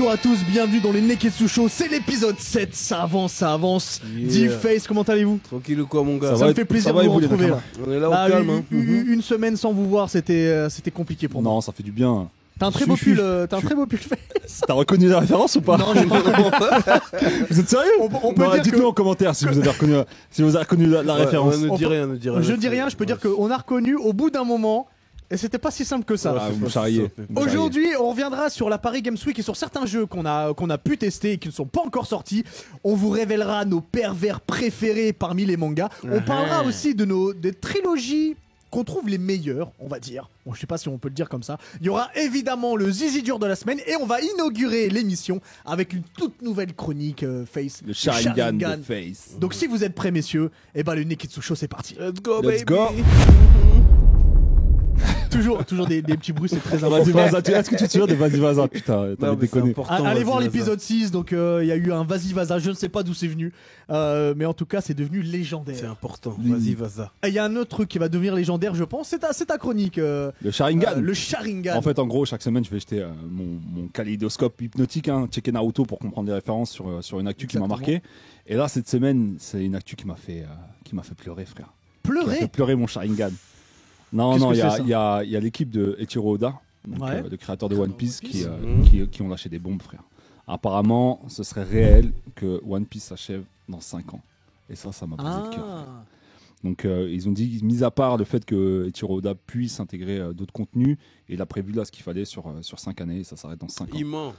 Bonjour à tous, bienvenue dans les Neketsu Show, c'est l'épisode 7, ça avance. D-Face, comment allez-vous? Tranquille ou quoi mon gars? Ça me fait plaisir de vous retrouver là. On est là au calme hein. Une semaine sans vous voir, c'était compliqué pour moi. Non, ça fait du bien. T'as un très beau pull, Face. T'as reconnu la référence ou pas? Non, j'ai pas reconnu. Vous êtes sérieux? On peut dire dites-nous en commentaire si vous avez reconnu, la référence. Ne dis rien. Je dis rien, je peux dire qu'on a reconnu au bout d'un moment. Et c'était pas si simple que ça. Ah, vous me charriez. Aujourd'hui, on reviendra sur la Paris Games Week et sur certains jeux qu'on a pu tester et qui ne sont pas encore sortis. On vous révélera nos pervers préférés parmi les mangas. On parlera aussi de des trilogies qu'on trouve les meilleures, on va dire. Bon, je sais pas si on peut le dire comme ça. Il y aura évidemment le zizi dur de la semaine et on va inaugurer l'émission avec une toute nouvelle chronique Face. Le Sharingan de Face. Donc si vous êtes prêts messieurs, et ben le Neketsu Show c'est parti. Let's go Let's baby. go. Toujours des petits bruits, c'est très important. Vas-y, Vaza, est-ce que tu te souviens de Vas-y Vaza? Putain, t'as déconné. Allez voir l'épisode 6, donc il y a eu un Vas-y Vaza, je ne sais pas d'où c'est venu, mais en tout cas c'est devenu légendaire. C'est important, vas-y Vaza. Et il y a un autre truc qui va devenir légendaire je pense, c'est ta chronique. Le Sharingan. Le Sharingan. En fait, en gros, chaque semaine, je vais jeter mon kaléidoscope hypnotique, checker Naruto pour comprendre les références sur une actu qui m'a marqué. Et là, cette semaine, c'est une actu qui m'a fait pleurer, frère. Pleurer? Qui m'a fait pleurer mon Sharingan. Non, il y a l'équipe de Eiichiro Oda, donc, le créateur de One Piece, qui ont lâché des bombes, frère. Apparemment, ce serait réel que One Piece s'achève dans 5 ans. Et ça m'a brisé le cœur, frère. Donc ils ont dit, mis à part le fait que Eiichiro Oda puisse intégrer d'autres contenus, il a prévu là ce qu'il fallait sur 5 années, et ça s'arrête dans 5 ans. Il ment.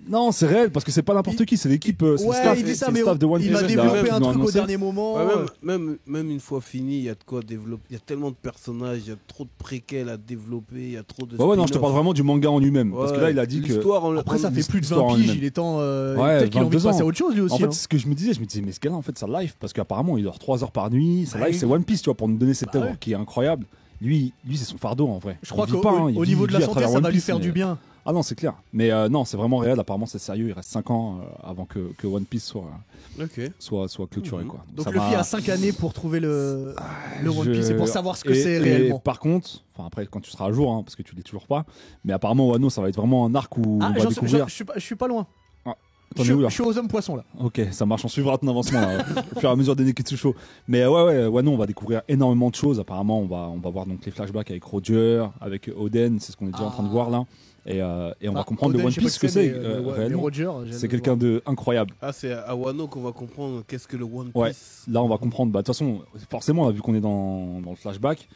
Non, c'est réel, parce que c'est pas n'importe qui, c'est l'équipe, c'est le staff, il dit ça, mais staff de One Piece. il va développer un truc au annoncé. dernier moment. Ouais, même une fois fini, il y a de quoi développer. Il y a tellement de personnages, il y a trop de préquels à développer, il y a trop de. Ouais, non, je te parle vraiment du manga en lui-même. Parce que là, il a dit que. Après, ça fait plus de 20 piges, il est temps. Peut-être qu'il a envie de passer à autre chose lui aussi. En fait, c'est ce que je me disais, mais ce gars-là, en fait, sa life, parce qu'apparemment, il dort 3 heures par nuit. Sa life, c'est One Piece, tu vois, pour nous donner cette œuvre qui est incroyable. Lui, c'est son fardeau en vrai. Je crois qu'au niveau de la santé, ça va lui faire du bien. Ah non, c'est clair. Mais non, c'est vraiment réel. Apparemment, c'est sérieux. Il reste 5 ans avant que One Piece soit clôturé. Quoi. Donc le Luffy a 5 années pour trouver le One Piece et pour savoir ce que c'est réellement. Par contre, après, quand tu seras à jour, parce que tu l'es toujours pas, mais apparemment, Wano, ça va être vraiment un arc où on va découvrir. Je suis pas loin. Je suis aux hommes poissons là. Ok, ça marche, on suivra ton avancement là, au fur et à mesure des Neketsu Show. Mais ouais, non, on va découvrir énormément de choses. Apparemment, on va voir donc les flashbacks avec Roger, avec Oden, c'est ce qu'on est déjà en train de voir là. Et on va comprendre Oden, le One Piece, ce que c'est réellement. Roger, c'est quelqu'un de incroyable. Ah, c'est à Wano qu'on va comprendre qu'est-ce que le One Piece. Ouais, là on va comprendre. De toute façon, forcément, vu qu'on est dans le flashback,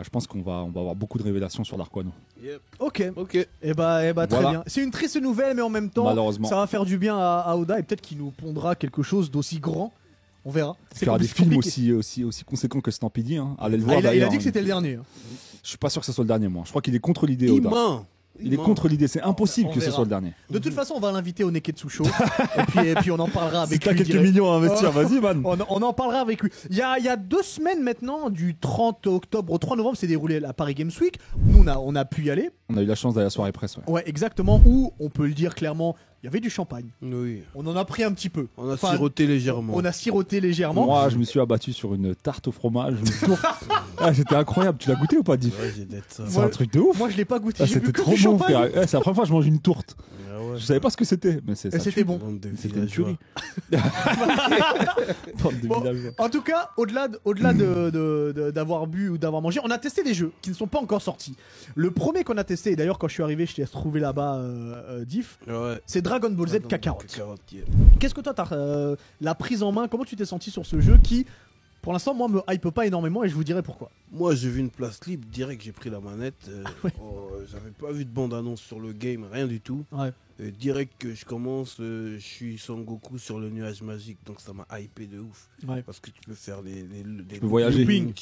je pense qu'on va avoir beaucoup de révélations sur l'arc Wano. Yep. Ok. Et bah très bien. C'est une triste nouvelle, mais en même temps, ça va faire du bien à Oda et peut-être qu'il nous pondra quelque chose d'aussi grand. On verra. Il y aura des films aussi conséquents que Stampede. Allez le voir. Il a dit que c'était le dernier. Je suis pas sûr que ce soit le dernier, moi. Je crois qu'il est contre l'idée, Oda. Il est contre l'idée, c'est impossible que ce soit le dernier. De toute façon, on va l'inviter au Neketsu Show et puis on en parlera avec lui. Si t'as quelques millions à investir, vas-y, man. On en parlera avec lui. Il y a 2 semaines maintenant, du 30 octobre au 3 novembre, s'est déroulé la Paris Games Week. Nous, on a pu y aller. On a eu la chance d'aller à la soirée presse. Ouais, exactement. Où on peut le dire clairement, il y avait du champagne. Oui. On en a pris un petit peu. On a siroté légèrement. Moi, je me suis abattu sur une tarte au fromage. C'était incroyable. Tu l'as goûté ou pas, Diff? Ouais, j'ai d'être ça. C'est un truc de ouf. Moi, je l'ai pas goûté. C'était trop bon, frère. C'est la première fois que je mange une tourte. Je savais pas ce que c'était, mais c'était bon. C'était une tuerie. En tout cas, au-delà d'avoir bu ou d'avoir mangé, on a testé des jeux qui ne sont pas encore sortis. Le premier qu'on a testé, et d'ailleurs quand je suis arrivé, je t'ai retrouvé là-bas, Diff, c'est Dragon Ball Z Kakarot. Qu'est-ce que toi t'as la prise en main, comment tu t'es senti sur ce jeu qui, pour l'instant, moi, me hype pas énormément et je vous dirai pourquoi. Moi, j'ai vu une place libre, direct, j'ai pris la manette. J'avais pas vu de bande-annonce sur le game, rien du tout. Direct que je commence, je suis Son Goku sur le nuage magique, donc ça m'a hypé de ouf. Parce que tu peux faire des voyager.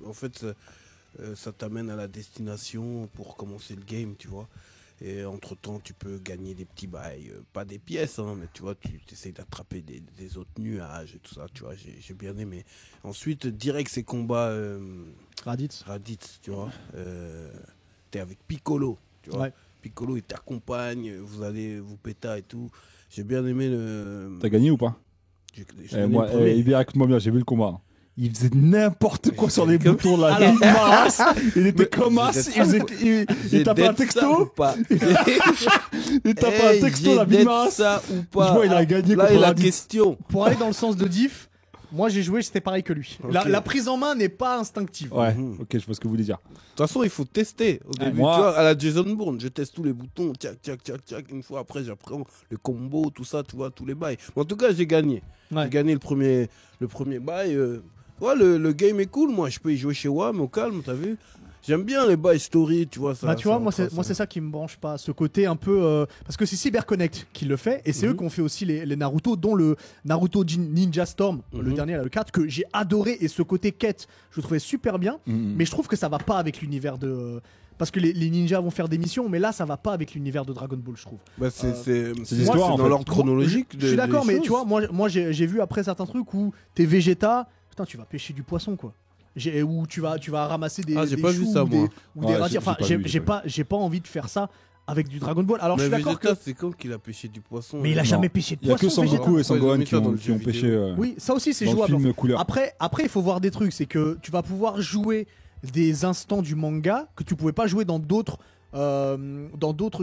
En fait, ça t'amène à la destination pour commencer le game, tu vois. Et entre temps, tu peux gagner des petits bails, pas des pièces, mais tu vois, tu essayes d'attraper des autres nuages et tout ça, tu vois, j'ai bien aimé. Ensuite, direct, ces combats Raditz, tu vois, t'es avec Piccolo, tu vois. Piccolo, il t'accompagne, vous allez vous péta et tout. J'ai bien aimé le. T'as gagné ou pas? Moi, écoute-moi bien, j'ai vu le combat. il faisait n'importe quoi sur les boutons là. Il était comme as. Il tapait un texto. Il tapait un texto, la vie de ça ou pas. Je vois, il a gagné là, contre la question. Pour aller dans le sens de Diff, moi j'ai joué, c'était pareil que lui. Okay. La prise en main n'est pas instinctive. Ouais, ok, je vois ce que vous voulez dire. De toute façon, il faut tester. Au début, moi... tu vois, à la Jason Bourne, je teste tous les boutons, tchac, tchac, tchac, tchac. Une fois après, j'apprends le combo, tout ça, tu vois, tous les bails. Mais en tout cas, j'ai gagné. Ouais. J'ai gagné le premier bail. Ouais, le game est cool, moi. Je peux y jouer chez WAM au calme, t'as vu? J'aime bien les bails story, tu vois. Ça, bah, tu vois, moi, c'est ça qui me branche pas. Ce côté un peu. Parce que c'est CyberConnect qui le fait, et c'est eux qui ont fait aussi les Naruto, dont le Naruto Ninja Storm, le dernier, là, le 4, que j'ai adoré, et ce côté quête, je le trouvais super bien, mais je trouve que ça va pas avec l'univers de. Parce que les ninjas vont faire des missions, mais là, ça va pas avec l'univers de Dragon Ball, je trouve. Bah, c'est l'histoire, dans l'ordre chronologique. Je suis d'accord, mais tu vois, moi j'ai vu après certains trucs où t'es Vegeta, putain, tu vas pêcher du poisson, quoi. Où tu vas ramasser des j'ai des pas choux vu ça, moi. ou des radis. Enfin, j'ai pas envie de faire ça avec du Dragon Ball. Alors je suis d'accord que c'est comme qu'il a pêché du poisson. mais il a jamais pêché de poisson. Il y a que Sangoku et Sangohan qui ont pêché. Oui, ça aussi c'est dans jouable. Le film couleur. Après il faut voir des trucs, c'est que tu vas pouvoir jouer des instants du manga que tu pouvais pas jouer dans d'autres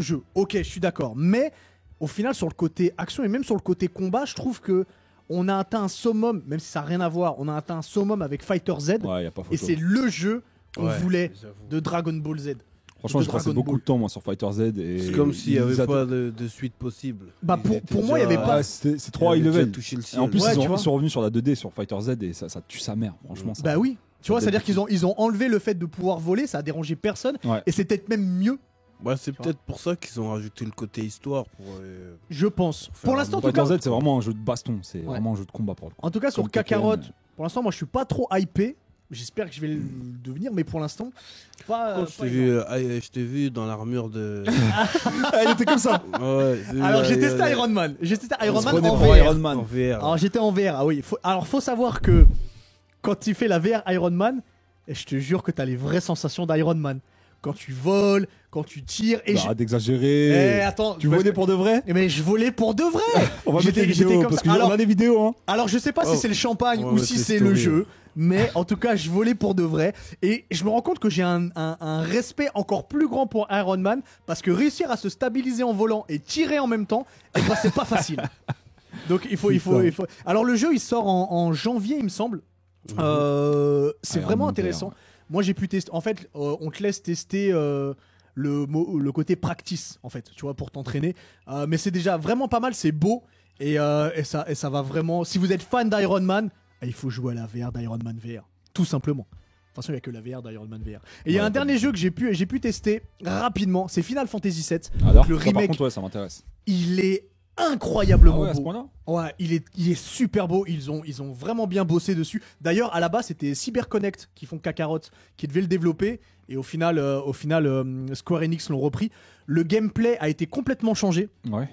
jeux. OK, je suis d'accord, mais au final sur le côté action et même sur le côté combat, je trouve que on a atteint un summum, même si ça n'a rien à voir, on a atteint un summum avec Fighter Z. Ouais, y a pas photo. Et c'est le jeu qu'on voulait de Dragon Ball Z. Franchement, j'ai passé beaucoup de temps moi sur Fighter Z. C'est comme s'il n'y avait pas de suite possible. Bah pour moi, il n'y avait pas. C'est 3 high level. Et en plus, ils sont revenus sur la 2D sur Fighter Z et ça tue sa mère, franchement. Bah oui. Tu vois, c'est-à-dire qu'ils ont enlevé le fait de pouvoir voler, ça a dérangé personne. Et c'est peut-être même mieux. Bah, c'est peut-être pour ça qu'ils ont rajouté le côté histoire. Je pense. Pour l'instant, Fighter Z, c'est vraiment un jeu de baston, c'est vraiment un jeu de combat pour le coup. En tout cas, sur Kakarot, pour l'instant, moi je suis pas trop hypé. J'espère que je vais le devenir, mais pour l'instant, pas. Je t'ai vu dans l'armure de. Elle était comme ça. Ouais, alors j'ai testé Iron Man. J'ai testé Iron Man en VR. Alors j'étais en VR. Ah oui. Faut savoir que quand tu fais la VR Iron Man, je te jure que t'as les vraies sensations d'Iron Man. Quand tu voles, quand tu tires. Arrête d'exagérer. Attends, tu volais pour de vrai? Mais je volais pour de vrai. On va mettre des vidéos parce qu'on a des vidéos. Hein. Alors je sais pas si c'est le champagne ou si c'est le jeu, mais en tout cas je volais pour de vrai. Et je me rends compte que j'ai un respect encore plus grand pour Iron Man parce que réussir à se stabiliser en volant et tirer en même temps, et ben c'est pas facile. Donc il faut. Alors le jeu il sort en janvier il me semble. C'est vraiment intéressant. Moi j'ai pu tester. En fait, on te laisse tester le côté practice en fait, tu vois, pour t'entraîner. Mais c'est déjà vraiment pas mal, c'est beau et ça va vraiment. Si vous êtes fan d'Iron Man, il faut jouer à la VR d'Iron Man VR, tout simplement. De toute façon, il n'y a que la VR d'Iron Man VR. Et il y a un dernier jeu que j'ai pu tester rapidement, c'est Final Fantasy VII. Alors, le remake. Par contre, ça m'intéresse. Il est incroyablement à ce beau. point-là. Ouais, il est super beau. Ils ont vraiment bien bossé dessus. D'ailleurs, à la base, c'était CyberConnect qui font Kakarot, qui devait le développer. Et au final, Square Enix l'ont repris. Le gameplay a été complètement changé. Ouais.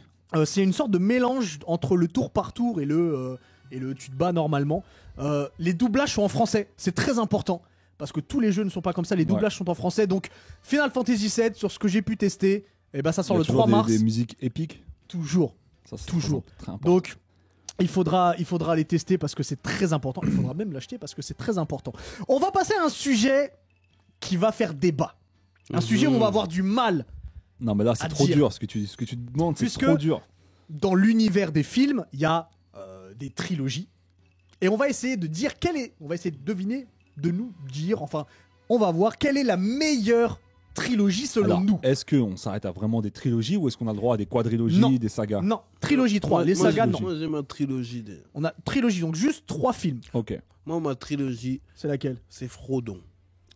C'est une sorte de mélange entre le tour par tour et le tu te bats normalement. Les doublages sont en français. C'est très important. Parce que tous les jeux ne sont pas comme ça. Les doublages sont en français. Donc, Final Fantasy VII, sur ce que j'ai pu tester, ça sort le 3 mars. Des musiques épiques. Toujours. Ça, toujours. Très Donc, il faudra les tester parce que c'est très important. Il faudra même l'acheter parce que c'est très important. On va passer à un sujet qui va faire débat. Un sujet où on va avoir du mal. Non, mais là, c'est trop dur. Ce que tu demandes, c'est trop dur. Dans l'univers des films, il y a des trilogies. Et on va essayer de dire on va essayer de deviner, de nous dire, enfin, on va voir quelle est la meilleure trilogie selon nous. Est-ce qu'on s'arrête à vraiment des trilogies ou est-ce qu'on a le droit à des quadrilogies, des sagas? Non, trilogie 3, les sagas non. Moi j'ai ma trilogie. On a trilogie, donc juste 3 films. Ok. Moi ma trilogie, c'est laquelle? C'est Frodon.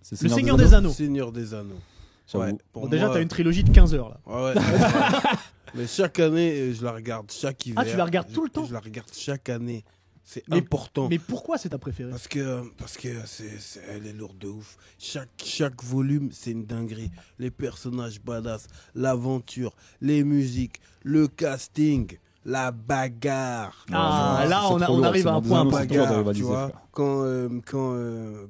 C'est le Seigneur des Anneaux. Seigneur des Anneaux. Ouais, bon, déjà t'as une trilogie de 15 heures là. Ouais. Mais chaque année je la regarde, chaque hiver. Ah tu la regardes tout le temps? Je la regarde chaque année. C'est important. Mais pourquoi c'est ta préférée? Parce que elle est lourde de ouf. Chaque volume, c'est une dinguerie. Les personnages badass, l'aventure, les musiques, le casting, la bagarre. Ah, là on arrive à un point bagarre, tu vois. Quand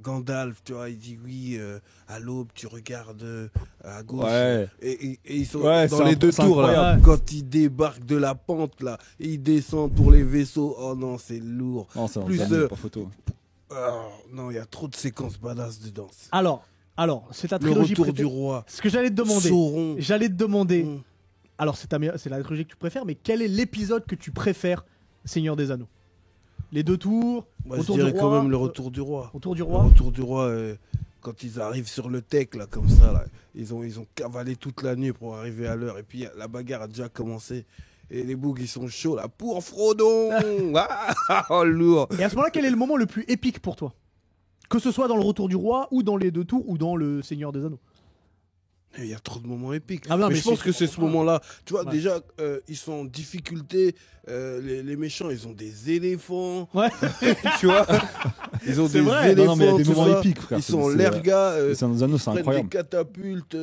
Gandalf, tu vois, il dit oui, à l'aube, tu regardes à gauche. Ouais. Et ils sont dans les deux tours, là. Quand ils débarquent de la pente, là, et ils descendent pour les vaisseaux. Oh non, c'est lourd. Non, c'est plus pas photo. Non, il y a trop de séquences badass dedans. Alors, c'est ta Le trilogie retour du préférée. roi. Ce que j'allais te demander. Sauron. J'allais te demander. Mm. Alors, c'est la trilogie que tu préfères, mais quel est l'épisode que tu préfères, Seigneur des Anneaux? Les deux tours. Moi, je Retour dirais du quand roi, même le retour du roi. Retour du Le roi. retour du roi, quand ils arrivent sur le tech, là, comme ça, là, ils ont cavalé toute la nuit pour arriver à l'heure. Et puis, la bagarre a déjà commencé. Et les bougs, ils sont chauds, là, pour Frodon. Oh, lourd. Et à ce moment-là, quel est le moment le plus épique pour toi? Que ce soit dans le retour du roi, ou dans les deux tours, ou dans le Seigneur des Anneaux. Il y a trop de moments épiques. Ah non, mais mais je pense que c'est ce moment-là. Tu vois, Ouais. déjà, ils sont en difficulté. Les méchants, ils ont des éléphants. Ouais. Tu vois, ils ont C'est des vrai. éléphants. Non, mais il y a des tout moments ça. épiques, frère. Ils sont en C'est- lerga. C'est un anneau, c'est Prennent des incroyable. catapultes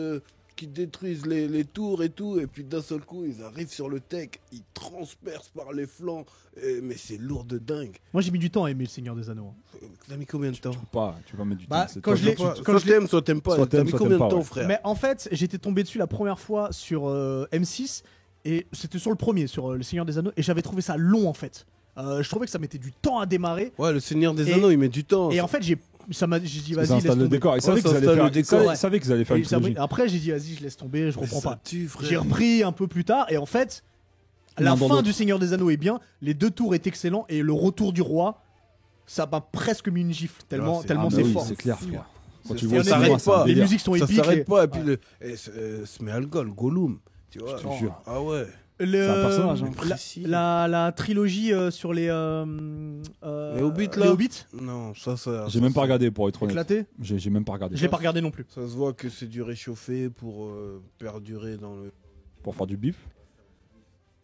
qui détruisent les tours et tout, et puis d'un seul coup ils arrivent sur le tech, ils transpercent par les flancs, mais c'est lourd de dingue. Moi, j'ai mis du temps à aimer le Seigneur des Anneaux. T'as mis combien de temps? Tu peux pas mettre du Bah, temps. c'est quand toi je qui- l'ai- Soit quand je l'ai- t'aimes, soit t'aimes pas. Soit T'as t'aimes, mis soit combien de t'aimes pas, temps, ouais. frère? Mais en fait, j'étais tombé dessus la première fois sur M6, et c'était sur le premier, sur le Seigneur des Anneaux, et j'avais trouvé ça long en fait. Je trouvais que ça mettait du temps à démarrer, Ouais, le Seigneur des Et- Anneaux, il met du temps. et en fait, j'ai dit Ils vas-y, laisse installent le tomber. décor. Ils savaient ça qu'ils allaient installe faire. le décor. Ils savaient qu'ils allaient faire Et une trilogie. après, j'ai dit vas-y, je laisse tomber, je Mais reprends ça pas. tue, frère. J'ai repris un peu plus tard, et en fait, la L'un dans fin l'autre. du Seigneur des Anneaux est bien, les deux tours est excellent, et le retour du roi, ça m'a presque mis une gifle, tellement c'est- tellement Ah, bah c'est oui, fort. c'est clair, frère. Quand C'est- tu et vois on le s'arrête cinéma, c'est un pas. Les délire. musiques sont Ça épiques. s'arrête et- pas, et puis Sméalgol, Gollum, tu vois. Je te jure. Ah ouais. Le- C'est un personnage, hein. Précis. la trilogie sur les Hobbits, là. les Hobbits, Non, ça. J'ai même pas regardé pour être honnête. éclaté. J'ai même pas regardé. Je l'ai pas regardé non plus. Ça se voit que c'est du réchauffé pour perdurer dans le. Pour faire du bif.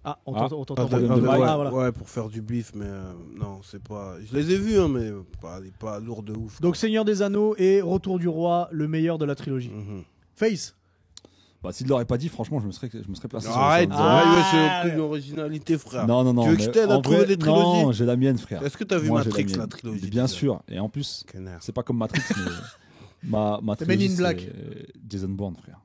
Ah, on Ah, t'entend. problème de Ouais, mic. voilà. Ouais, pour faire du bif, mais non, c'est pas. Je les ai vus, hein, mais pas lourd de ouf. Donc Seigneur des Anneaux et Retour du Roi, le meilleur de la trilogie. Mhm. Face. Bah, s'il l'aurait pas dit, franchement, je me serais placé sur Arrête, le Ah, ouais, c'est ouais. aucune originalité, frère. Non, non, non. Tu veux que mais je t'aide à en trouver vrai, des trilogies Non, j'ai la mienne, frère. Est-ce que t'as vu Moi, j'ai Matrix, mienne. la trilogie Bien déjà sûr. Et en plus, Connard. c'est pas comme Matrix, mais ma C'est Men in trilogie, Black. c'est Jason Bourne, frère.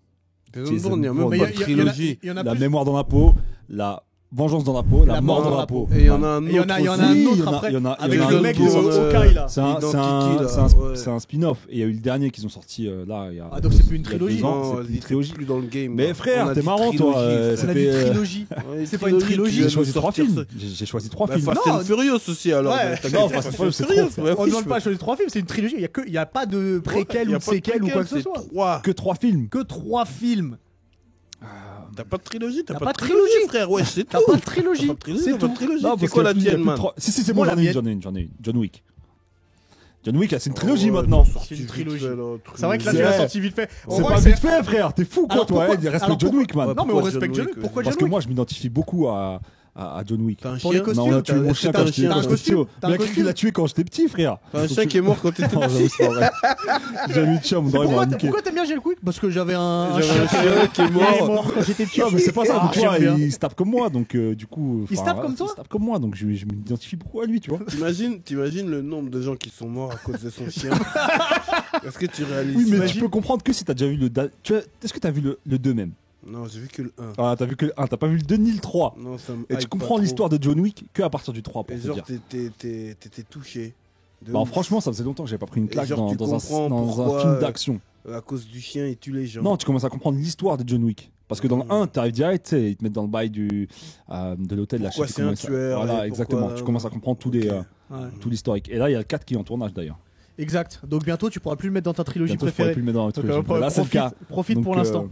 Jason Jason Bourne, il y a même Bourne. Mais pas de trilogie. il y en a La plus. mémoire dans la peau, la vengeance dans la peau, la mort dans la peau. Et il y en a un Et il y en autre. a- il y en a aussi. un Oui, autre il y en a- après, il y en a- il y avec en a le un mec de autre qui sont- Hawkeye là. C'est un, Identity, c'est un- là, c'est un- ouais. c'est un spin-off. Et il y a eu le dernier qu'ils ont sorti là. Il y a Ah, donc c'est plus une il y a trilogie. 2 ans, Non, c'est plus il une était trilogie. plus dans le game. Mais là. frère, On a t'es dit marrant, trilogie, toi, frère. On a dit c'était- trilogie. Ouais, c'est pas une trilogie. J'ai tu choisi viens de 3 sortir films. ça. J'ai choisi 3 Bah, films. Fast Non, and Furious aussi alors. Ouais. T'as Non, qu'à Fast and dire Furious, c'est Furious, trop, mais On oui, ne demande pas sur les 3 films, c'est une trilogie. Il n'y a pas de préquel y a ou de pas de séquel ou quoi que ce préquel, soit. c'est 3. Que 3 films. Que 3 films. T'as pas de trilogie, T'as pas de trilogie. frère. Ouais, c'est T'as tout. pas de trilogie. T'as pas de trilogie, C'est t'as pas tout. de trilogie. Non, C'est parce quoi qu'il y a la plus- il y a tienne, plus de man? trois- Si, c'est Moi, bon, la j'en ai une. John Wick. John Wick, c'est une Oh, trilogie ouais, maintenant. ils ont sorti C'est une vite trilogie. fait, là, C'est vrai que là, C'est tu l'as vrai. sorti vite fait. C'est pas vite fait, frère. T'es fou, quoi, Alors, toi. pourquoi- Il respecte alors, John pourquoi- Wick, man. Ouais, Non, mais on pourquoi respecte John John Wick, Wick. Pourquoi Parce John que Wick? moi, je m'identifie beaucoup à John Wick. T'as un Pour les chien? costumes. Non, on a tué mon chien T'as quand un j'étais chien? T'as un j'étais costume? petit. T'as un Mais qui costume? l'a tué quand j'étais petit, frère. T'as un chien qui est mort quand t'étais Non, j'avoue, petit. c'est pas vrai. J'ai mis de chien, mon Pourquoi il m'a niqué. t'aimes bien John Wick? Parce que j'avais un J'avais chien un chien qui est qui est mort. mort quand j'étais petit. Non, mais c'est pas ça. Ah, Donc, tu vois, j'aime bien. il se tape comme moi. Donc, du coup. Il se enfin, tape comme toi Il se tape comme moi. Donc, je m'identifie beaucoup à lui, tu vois. T'imagines le nombre de gens qui sont morts à cause de son chien? Est-ce que tu réalises? Oui, mais ça? tu peux comprendre que si t'as déjà vu le. Est-ce que t'as vu le 2 même? Non, j'ai vu que le 1. Ah, t'as vu que le 1, t'as pas vu le 2 ni le 3. Non, ça me Et tu hype comprends pas l'histoire de John Wick que à partir du 3, trop. pour Et te genre, dire. t'étais touché. De Bah, ouf. franchement, ça faisait longtemps que j'avais pas pris une Et claque genre, dans tu un comprends pourquoi, film d'action. À cause du chien, il tue les gens. Non, tu commences à comprendre l'histoire de John Wick. Parce que dans le 1, t'arrives direct, tu sais, ils te mettent dans le bail de l'hôtel. là, je sais Pourquoi plus c'est comment un il s'appelle. tueur, Voilà, et exactement. pourquoi- Tu commences à comprendre Ok. Ouais. tout l'historique. Et là, il y a le 4 qui est en tournage d'ailleurs. Exact. Donc bientôt, tu pourras plus le mettre dans ta trilogie Bientôt, je pourrais préférée. plus le mettre dans la Donc, trilogie. Mais là, c'est le cas. Profite Donc, pour l'instant.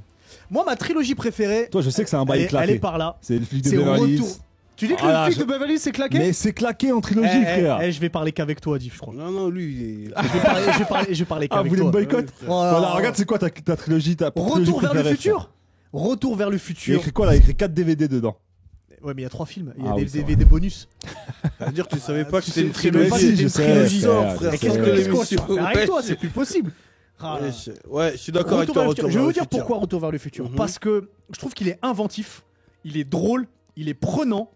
Moi, ma trilogie préférée, Toi, je sais que c'est un bail elle est éclaté. par là. C'est le flic de C'est Beverly Hills. Retour. Tu dis que Ah, le flic je- de Beverly Hills c'est claqué? Mais c'est claqué en trilogie, frère. Je vais parler qu'avec toi, Div, je crois. Non, lui, il est. Je vais parler Ah, vous qu'avec voulez me toi. boycott Ouais, Voilà, regarde, c'est quoi ta trilogie, ta trilogie Retour vers le préférée, futur. frère. Retour vers le Il a futur. écrit quoi là? Il a écrit 4 DVD dedans. Ouais, mais il y a 3 films. Il y a Ah des oui, c'est DVD bonus. Ça veut dire que tu savais pas que Tu c'était une sais même pas que trilogie. c'était une je sais, trilogie. je sais, Sors, je frère, sais. sors de Qu'est-ce qu'on l'émission. va faire avec Ouais, toi? C'est plus possible. Ah, Ouais, je suis d'accord avec Retour toi. vers le futur. Retour Je vais vers vous le dire futur. pourquoi Retour vers le futur. Mhm. Parce que je trouve qu'il est inventif, il est drôle, il est prenant.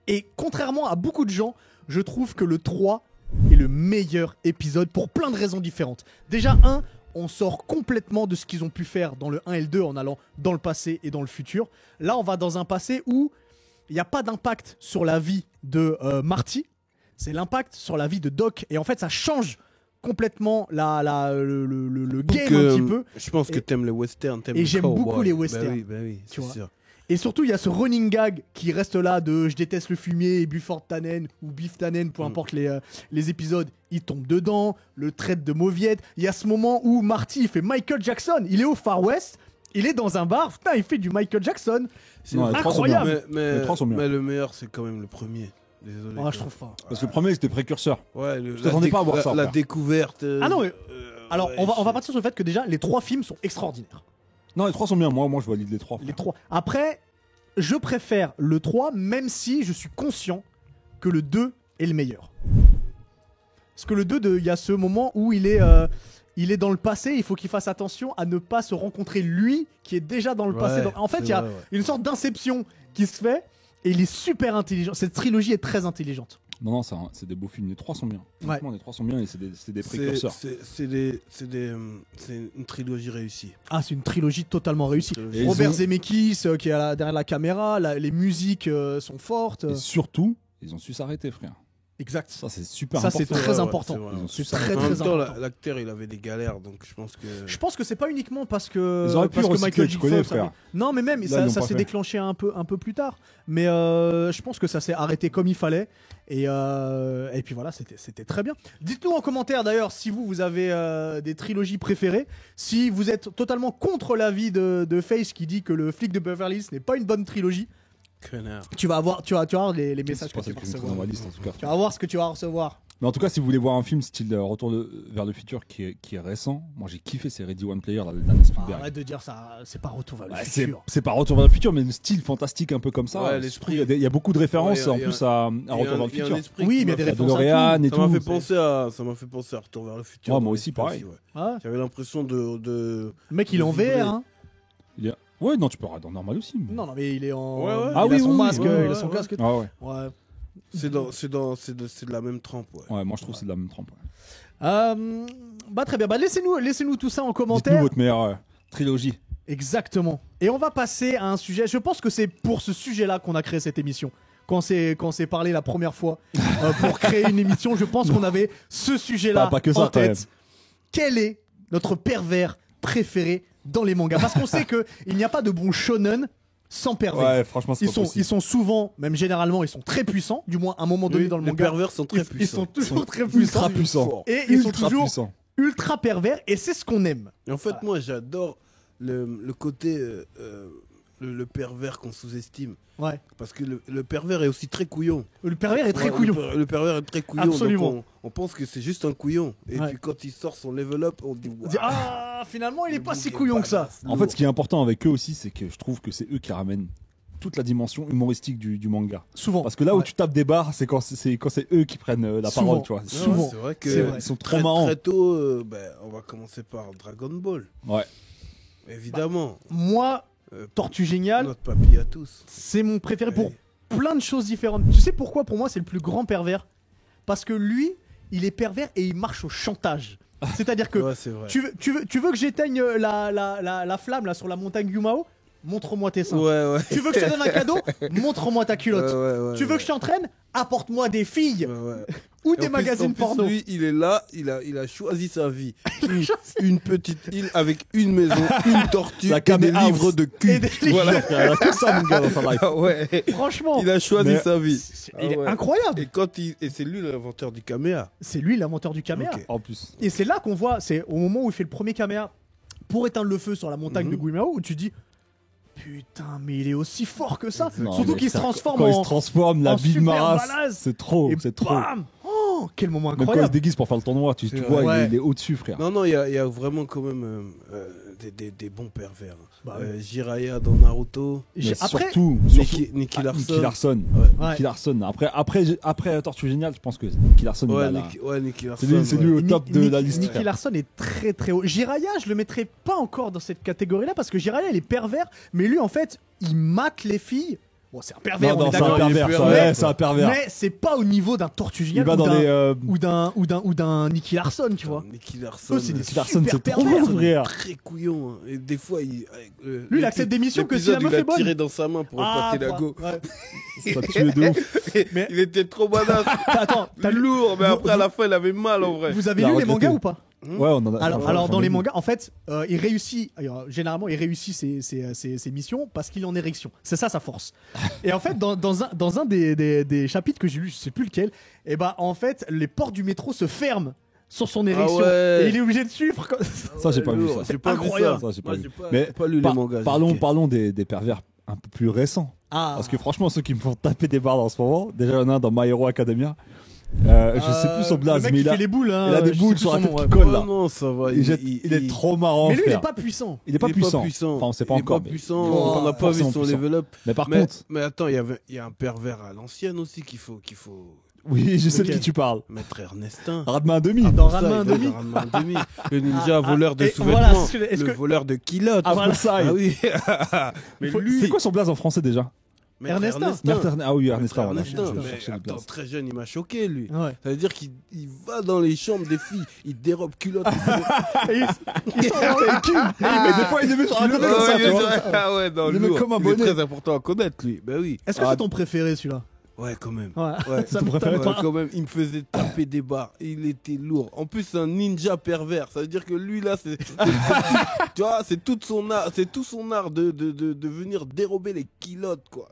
Et contrairement à beaucoup de gens, je trouve que le 3 est le meilleur épisode pour plein de raisons différentes. Déjà, on sort complètement de ce qu'ils ont pu faire dans le 1 et le 2 en allant dans le passé et dans le futur. Là, on va dans un passé où il n'y a pas d'impact sur la vie de Marty. c'est l'impact sur la vie de Doc. Et en fait, ça change complètement le game un petit peu. Je pense que t'aimes les westerns. Et j'aime beaucoup les westerns. Bah oui, c'est sûr. Et surtout, il y a ce running gag qui reste là de je déteste le fumier et Buford Tannen ou Biff Tannen, peu importe les épisodes, il tombe dedans, le traite de mauviette. Il y a ce moment où Marty il fait Michael Jackson, il est au Far West, il est dans un bar, putain, il fait du Michael Jackson. C'est incroyable. Mais le meilleur, c'est quand même le premier. Désolé. Je trouve pas. Parce que le premier, c'était précurseur. Ouais, je t'attendais pas à voir ça. La découverte. Non, mais. Alors, on va partir sur le fait que déjà, les 3 films sont extraordinaires. Non, les 3 sont bien. Moi, je valide les 3. Les 3. Après, je préfère le 3, même si je suis conscient que le 2 est le meilleur. Parce que le 2, il y a ce moment où il est dans le passé, il faut qu'il fasse attention à ne pas se rencontrer lui, qui est déjà dans le passé. Donc, en fait, il y a une sorte d'inception qui se fait, et il est super intelligent. Cette trilogie est très intelligente. Non, c'est des beaux films. Les 3 sont bien. Franchement, les 3 sont bien et c'est des précurseurs. C'est une trilogie réussie. Ah, c'est une trilogie totalement réussie. Robert Zemeckis qui est derrière la caméra, les musiques sont fortes. Et surtout, ils ont su s'arrêter, frère. Exact. Ça, c'est super important. Ça, c'est très important. C'est très important. L'acteur, il avait des galères, donc je pense que. Je pense que c'est pas uniquement parce que. Ils auraient pu Michael J. Fox, frère. Non, mais même ça s'est déclenché un peu plus tard. Mais je pense que ça s'est arrêté comme il fallait. Et puis voilà, c'était très bien. Dites-nous en commentaire d'ailleurs si vous avez des trilogies préférées. Si vous êtes totalement contre l'avis de Face qui dit que le flic de Beverly Hills n'est pas une bonne trilogie. Connard. Tu vas voir les messages que tu vas recevoir. Tu vas voir ce que tu vas recevoir. Mais en tout cas, si vous voulez voir un film style Retour vers le futur qui est récent, moi j'ai kiffé, c'est Ready One Player, le dernier Spielberg. Arrête de dire ça, c'est pas Retour vers le futur. C'est pas Retour vers le futur, mais le style fantastique un peu comme ça. Ouais, l'esprit. Il y a beaucoup de références en plus à Retour vers le futur. Oui, mais il y a des références à tout. Ça m'a fait penser à Retour vers le futur. Ouais, moi aussi, pareil. J'avais l'impression de. Le mec, il est en VR, hein. Ouais, non, tu peux regarder en normal aussi. Mais... Non, mais il est en. Ouais. Il a son masque, il a son casque. Ouais. C'est de la même trempe, ouais. Ouais, moi je trouve que c'est de la même trempe. Très bien. Laissez-nous tout ça en commentaire. Dites-nous votre meilleure trilogie. Exactement. Et on va passer à un sujet. Je pense que c'est pour ce sujet-là qu'on a créé cette émission. Quand on s'est parlé la première fois pour créer une émission, je pense qu'on avait ce sujet-là pas que ça, en tête. Quel est notre pervers préféré dans les mangas? Parce qu'on sait qu'il n'y a pas de bon shonen sans pervers. Ouais, franchement, c'est pas possible. Ils sont souvent, même généralement, ils sont très puissants. Du moins, à un moment donné dans le manga. Les pervers sont très puissants. Ils sont toujours très puissants. Ultra puissants. Et ils sont toujours ultra pervers. Et c'est ce qu'on aime. Et en fait, moi, j'adore le côté... le pervers qu'on sous-estime. Ouais. Parce que le pervers est aussi très couillon. Le pervers est très couillon. Le pervers est très couillon. Absolument. Donc on pense que c'est juste un couillon. Et puis quand il sort son level up, on dit finalement, il est pas si couillon que ça. En fait, ce qui est important avec eux aussi, c'est que je trouve que c'est eux qui ramènent toute la dimension humoristique du manga. Souvent. Parce que là où tu tapes des barres, c'est quand c'est eux qui prennent la parole, tu vois. Souvent. C'est vrai que ils sont trop marrants. Très tôt, on va commencer par Dragon Ball. Ouais. Évidemment. Moi, Tortue Géniale, notre papy à tous. C'est mon préféré pour plein de choses différentes. Tu sais pourquoi pour moi c'est le plus grand pervers? Parce que lui, il est pervers et il marche au chantage. C'est-à-dire que tu veux que j'éteigne la flamme là sur la montagne Yumao? Montre-moi tes seins. Ouais. Tu veux que je te donne un cadeau? Montre-moi ta culotte. Tu veux que je t'entraîne? Apporte-moi des filles. Ou des magazines porno. Lui, il est là, il a choisi sa vie. Une petite île avec une maison, une tortue et des livres de cul. Voilà, que ça, mon gars, dans sa life. Franchement, il a choisi sa vie. Il est incroyable. Et c'est lui l'inventeur du caméa. C'est lui l'inventeur du caméa. Okay. En plus. Et c'est là qu'on voit, c'est au moment où il fait le premier caméa pour éteindre le feu sur la montagne de Guimao, où tu dis putain, mais il est aussi fort que ça. Non, surtout qu'il se transforme il se transforme, la bille de Maras, c'est trop. Bam, oh, quel moment incroyable. Même quand il se déguise pour faire le tournoi, tu vois, il est au-dessus, frère. Non, il y a vraiment quand même des bons pervers. Jiraiya dans Naruto. Après, surtout Nicky Larson. Nicky Larson. Après Tortue Géniale, je pense que Nicky Larson Nicky Larson. C'est lui au top de la liste. Nicky Larson est très très haut. Jiraiya, je le mettrais pas encore dans cette catégorie-là parce que Jiraiya, il est pervers, mais lui en fait, il mate les filles Bon, c'est un pervers, Non, on est c'est un d'accord. pervers, ça, ouais, c'est un pervers. Mais c'est pas au niveau d'un Tortue Il Géniale va dans les. ou d'un Nicky Larson, tu vois. Nicky Larson, Eux, c'est des Nicky Larson, super c'est trop pervers. bon, frère. très couillon. Hein. Et des fois, Lui, il accepte des missions que si la meuf est il a bonne. tiré dans sa main pour épater la go. Ouais. Ça tué de ouf. Mais- Il était trop badass. Attends, T'as lourd, mais après, à la fin, il avait mal en vrai. vous avez Il a lu les regretté. mangas ou pas? Ouais, on en a. Alors j'en dans ai les vu. mangas, en fait, il réussit. Généralement, il réussit ses missions parce qu'il est en érection. C'est ça sa force. Et en fait, dans un des chapitres que j'ai lu, je sais plus lequel, et bah en fait, les portes du métro se ferment sur son érection ouais. et il est obligé de suivre. Ça, j'ai pas vu ça. J'ai pas vu Incroyable. Ça, j'ai pas Moi, vu. j'ai pas, Mais j'ai pas lu les mangas. Parlons des pervers un peu plus récents. Ah. Parce que franchement, ceux qui me font taper des barres en ce moment, déjà, il y en a un dans My Hero Academia. Je sais plus son Le blaze, mec mais qui fait les boules. Hein, il a des je sais boules plus sur la son tête nom, qui ouais. collent Oh là. non, ça va. Il est trop marrant, Mais lui, il frère. est pas puissant. Il est pas puissant. Enfin, on sait pas encore. Il est pas mais- puissant. Oh, On n'a pas vu forcément son puissant. level up. Mais par contre, Mais attends, il y a un pervers à l'ancienne aussi qu'il faut oui, je sais de Ok. qui tu parles. mettre Ernestin. Rademain à demi. Dans Ça, Ranma il doit 1,5. être Ranma 1,5. Le ninja voleur de et sous-vêtements. voilà, est-ce Le que- voleur de culottes. Ah, voilà. ça, Ah oui. Mais Faut- lui. C'est quoi son blaze en français déjà? Maître Ernestin. Ah oui, Ernestin. voilà, Ernestin. je Mais cherchais le attends, blaze. très jeune, il m'a choqué lui. Ouais. Ça veut dire qu'il va dans les chambres des filles, il dérobe culottes. Et il sort dans les culs. Mais des fois, il est mis sur la tête comme ça, tu vois. Ah ouais, non, Il est lourd. comme un Il est bonnet. très important à connaître lui. Ben oui. Est-ce que Ah. c'est ton préféré celui-là? Ouais, quand même. Ouais. Ouais. Ça ton me préféré, tape Ouais, pas. quand même, il me faisait taper des barres. Il était lourd. En plus, c'est un ninja pervers. Ça veut dire que lui, là, tu vois, c'est tout son art de venir dérober les culottes, quoi.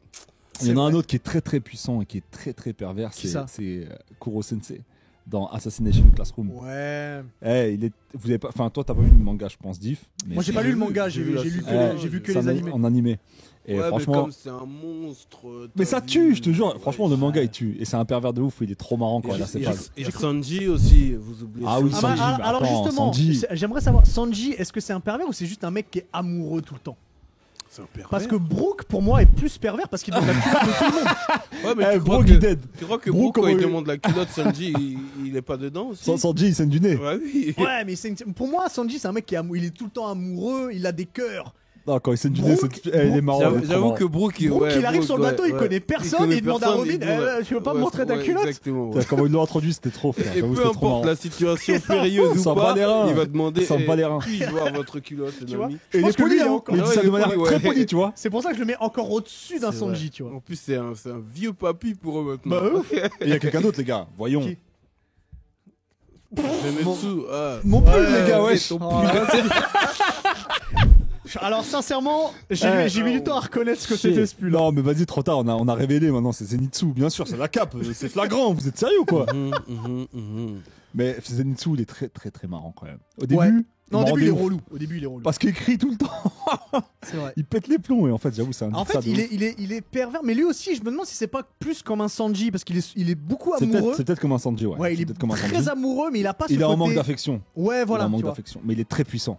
Il y en a C'est un vrai. autre qui est très très puissant et qui est très très pervers. Qui C'est ça Kuro Sensei dans Assassination Classroom. Ouais. Vous avez pas, enfin toi t'as pas vu le manga je pense Diff. Mais Moi j'ai pas lu le manga, j'ai vu que les animés. En animé. Et Ouais, franchement, mais comme c'est un monstre. mais ça t'as tue, vu, je te jure. ouais. Franchement le manga il tue et c'est un pervers de ouf. Il est trop marrant quand il a ses phases. Il y a Sanji aussi, vous oubliez. Ah oui, Ah Sanji. bah, Sanji, mais alors attends, justement, Sanji. j'aimerais savoir, Sanji, est-ce que c'est un pervers ou c'est juste un mec qui est amoureux tout le temps? C'est un pervers. Parce que Brooke, pour moi, est plus pervers parce qu'il demande la culotte de tout le monde. Ouais, mais Eh, tu crois Brooke que, il dead. tu crois que Brooke, Brooke, quand comment il il- demande la culotte, Sanji, il est pas dedans aussi? Sanji il saigne du nez. Ouais, oui. Ouais, mais pour moi, Sanji, c'est un mec qui est il est tout le temps amoureux, il a des cœurs. Non, quand il saigne du nez, Brooke, il est marrant. il est trop J'avoue marrant. que Brooke, Brooke, il arrive Brooke, sur le bateau, il ouais. connaît personne, connaît il demande à personne, Robin, il dit, ouais. tu veux pas me Ouais, montrer ta ouais, culotte? Exactement. ouais. Putain, comment ils l'ont introduit, c'était trop frère. Et J'avoue, peu c'était trop importe marrant. la situation périlleuse S'en ou bat pas, les reins. il va demander S'en bat les reins. puis-je voir votre culotte, Tu vois? ami Et Je il pense est que lui, poli, il est hein. encore- Il dit Ouais, ça il de est manière poli, très ouais. polie, tu vois. C'est pour ça que je le mets encore au-dessus d'un C'est Sanji, vrai. tu vois. En plus, c'est un vieux papy pour eux maintenant. Bah, Et il y a quelqu'un d'autre, les gars. Voyons. Qui Zenitsu, ah. Mon pull, Ouais, les gars, ok, wesh. ton Oh, Alors sincèrement, j'ai mis du temps à reconnaître ce que c'était ce pull. Non, mais vas-y, trop tard. On a révélé maintenant. C'est Zenitsu, bien sûr. C'est la cape. C'est flagrant. Vous êtes sérieux, quoi. Mais Zenitsu, il est très, très, très marrant quand même. Au début, Ouais. il Non, au m'a début, il est rendu ouf. relou. Au début, il est relou. Parce qu'il crie tout le temps. C'est vrai. Il pète les plombs. Et en fait, j'avoue, c'est un En fait, il est pervers, mais lui aussi, je me demande si c'est pas plus comme un Sanji, parce qu'il est beaucoup amoureux. C'est peut-être comme un Sanji, ouais. Ouais, il est peut-être comme un Sanji. très amoureux, mais il a pas ce Il est en côté- manque d'affection. Ouais, voilà. Il est en manque tu vois. d'affection. Mais il est très puissant.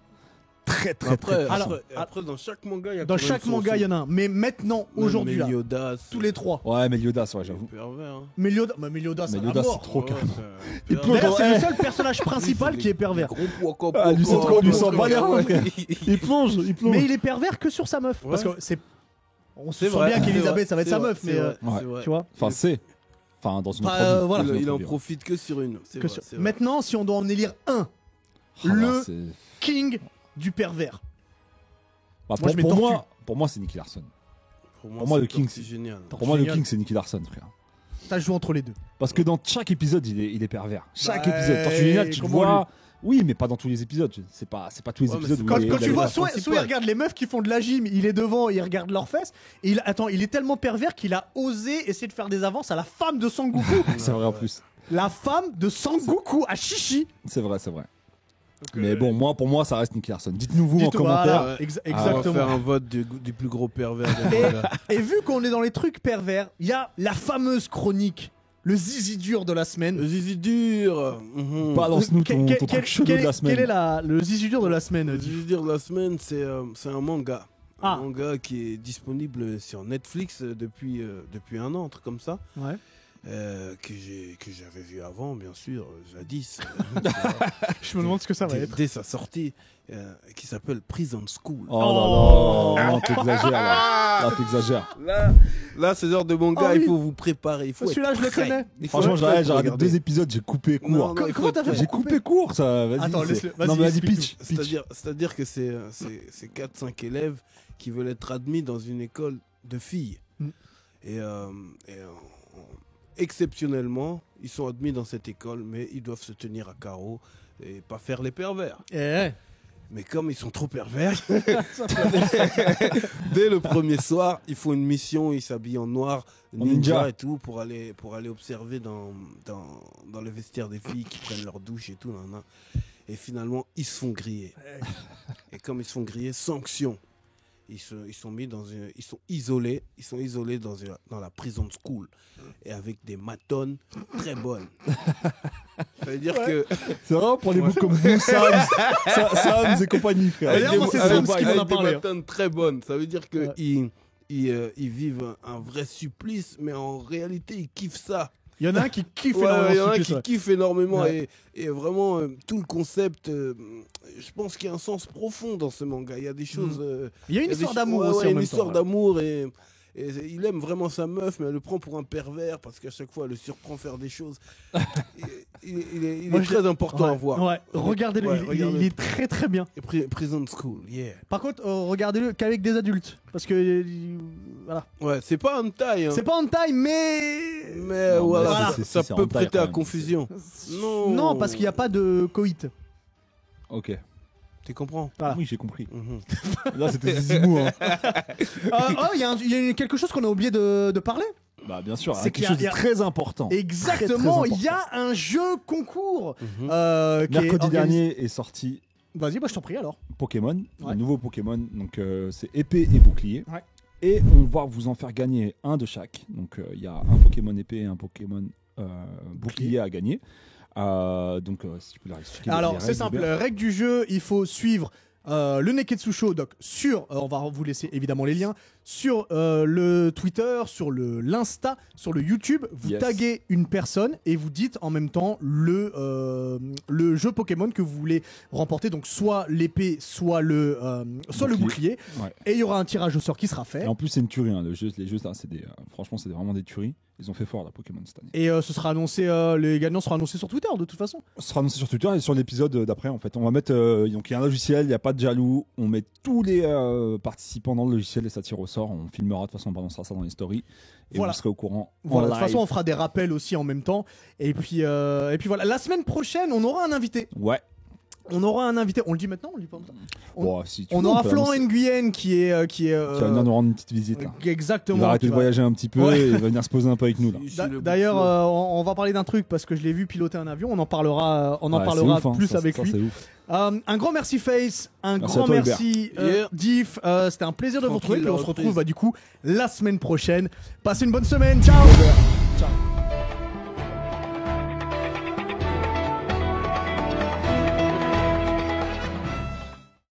Très, très, Après, très puissant. après, dans chaque manga, il y a Dans quand même chaque son manga, il y en son. a un. Mais maintenant, aujourd'hui, là, Meliodas, tous les trois. Ouais, Meliodas, ouais, j'avoue. pervers, hein. Meliodas, c'est Meliodas, la c'est mort. trop Ouais, carrément. c'est un Il plonge pervers. D'ailleurs, c'est le Eh. seul personnage principal qui est pervers. Gros poids Ah, lui, c'est trop, lui, s'en bat les reins, frère. Ouais. Il plonge, il plonge. Mais il est pervers que sur sa meuf. Ouais. Parce que c'est. On se C'est sent vrai, bien c'est qu'Elisabeth, vrai, ça va être c'est sa vrai, meuf, c'est mais. vrai, ouais. c'est vrai. Tu vois. Enfin, c'est. Enfin, dans une Bah, autre vie. voilà. Dans une Il autre en vie, ouais. profite que sur une. C'est que vrai, sur- c'est vrai. Maintenant, si on doit en élire un, Ah, le là, c'est- king du pervers. Bah, Moi, je mets pour moi, c'est Nicky Larson. Pour Pour moi, le c'est King, c'est génial. Pour moi, le Génial. King, c'est Nicky Larson, frère. T'as joué entre les deux. Parce que dans chaque épisode, il est pervers. Chaque Bah, épisode. Tortue Géniale, tu le comment vois. Oui, mais pas dans tous les épisodes. C'est pas tous les Ouais, mais épisodes c'est- où Quand, il quand il tu a- vois, le soit principal. il regarde les meufs qui font de la gym, il est devant, il regarde leurs fesses. Et il est tellement pervers qu'il a osé essayer de faire des avances à la femme de Sangoku. C'est vrai en plus. La femme de Sangoku à Chichi. C'est vrai, c'est vrai. Mais bon, pour moi, ça reste Nicky Larson. Dites-nous vous en Dites-moi, commentaire. voilà, On va exactement. faire un vote du plus gros pervers de Et, manga. et vu qu'on est dans les trucs pervers, il y a la fameuse chronique, le zizi dur de la semaine. Le zizi dur. Balance-nous ton Quel- truc chelou quel- de la semaine. Quel est le zizi dur de la semaine Le Diff zizi dur de la semaine, c'est un manga. Un Ah. manga qui est disponible sur Netflix depuis un an, un truc comme ça. Ouais. que j'avais vu avant, bien sûr, jadis. Je me demande ce que ça va être. Dès sa sortie, qui s'appelle Prison School. Oh là là, non, t'exagères là. Là, t'exagères. Là, ce genre de manga, il faut vous préparer. Celui-là, je le connais. Franchement, j'ai regardé 2 épisodes, j'ai coupé court. Comment t'as fait? J'ai coupé court, ça. Vas-y. Attends, Non, mais vas-y, pitch. C'est-à-dire que c'est 4-5 élèves qui veulent être admis dans une école de filles. Et exceptionnellement, ils sont admis dans cette école, mais ils doivent se tenir à carreau et pas faire les pervers. Mais comme ils sont trop pervers, dès le premier soir, ils font une mission, ils s'habillent en noir, ninja et tout, pour aller observer dans le vestiaire des filles qui prennent leur douche et tout. Et finalement, ils se font griller. Et comme ils se font griller, sanction. Ils sont isolés dans la prison school et avec des matones très bonnes. Ça veut dire que c'est vraiment pour les mots comme nous, Sams et compagnie, frère. D'ailleurs, c'est Sams qui m'en a parlé. Des matones très bonnes. Ça veut dire que ils vivent un vrai supplice, mais en réalité, ils kiffent ça. Il y en a un qui kiffe énormément. Il y en a un qui kiffe énormément et vraiment tout le concept. Je pense qu'il y a un sens profond dans ce manga. Il y a des choses. Il y a une histoire d'amour aussi. Il y a une histoire d'amour et il aime vraiment sa meuf, mais elle le prend pour un pervers parce qu'à chaque fois, elle le surprend faire des choses. Il est très important à voir. Ouais, regardez-le, il est très très bien. Et Prison School, yeah. Par contre, regardez-le qu'avec des adultes. Parce que. Voilà. Ouais, c'est pas hentai. Hein. C'est pas hentai, mais. Mais non, voilà, ça c'est peut hentai prêter à même. confusion. Non, parce qu'il n'y a pas de coït. Ok. Tu comprends? Voilà. Oui, j'ai compris. Là, c'était Zizimou. Hein. Il y a quelque chose qu'on a oublié de parler. Bah, bien sûr, c'est quelque chose de très important. Exactement, il y a un jeu concours. Mercredi dernier est sorti. Vas-y, bah, je t'en prie alors. Pokémon, un nouveau Pokémon. Donc, c'est épée et bouclier. Ouais. Et on va vous en faire gagner un de chaque. Donc, il y a un Pokémon épée et un Pokémon bouclier à gagner. Donc, si tu peux leur expliquer. Alors, c'est simple. Règle du jeu, il faut suivre le Neketsu Show donc, sur, on va vous laisser évidemment les liens, sur le Twitter, sur l'Insta, sur le YouTube. Vous taguez une personne et vous dites en même temps le jeu Pokémon que vous voulez remporter. Donc, soit l'épée, soit le bouclier. Ouais. Et il y aura un tirage au sort qui sera fait. Et en plus, c'est une tuerie. Hein, les jeux, là, franchement, c'est vraiment des tueries. Ils ont fait fort la Pokémon cette année. Et ce sera annoncé, les gagnants seront annoncés sur Twitter de toute façon. Ce sera annoncé sur Twitter et sur l'épisode d'après en fait. On va mettre, donc il y a un logiciel, il n'y a pas de jaloux. On met tous les participants dans le logiciel et ça tire au sort. On filmera de toute façon, on balancera ça dans les stories et vous serez au courant. Voilà, de toute façon, on fera des rappels aussi en même temps. Et puis voilà, la semaine prochaine, on aura un invité. Ouais. On aura un invité, on le dit maintenant, on le dit pas maintenant. On aura Florent Nguyen qui va venir nous rendre une petite visite là. Exactement. Il va arrêter de voyager un petit peu et il va venir se poser un peu avec nous là. D'ailleurs, on va parler d'un truc parce que je l'ai vu piloter un avion. On en parlera plus avec lui. Un grand merci Face, grand merci Diff. C'était un plaisir de vous retrouver. Et on se retrouve du coup la semaine prochaine. Passez une bonne semaine. Ciao. Ciao.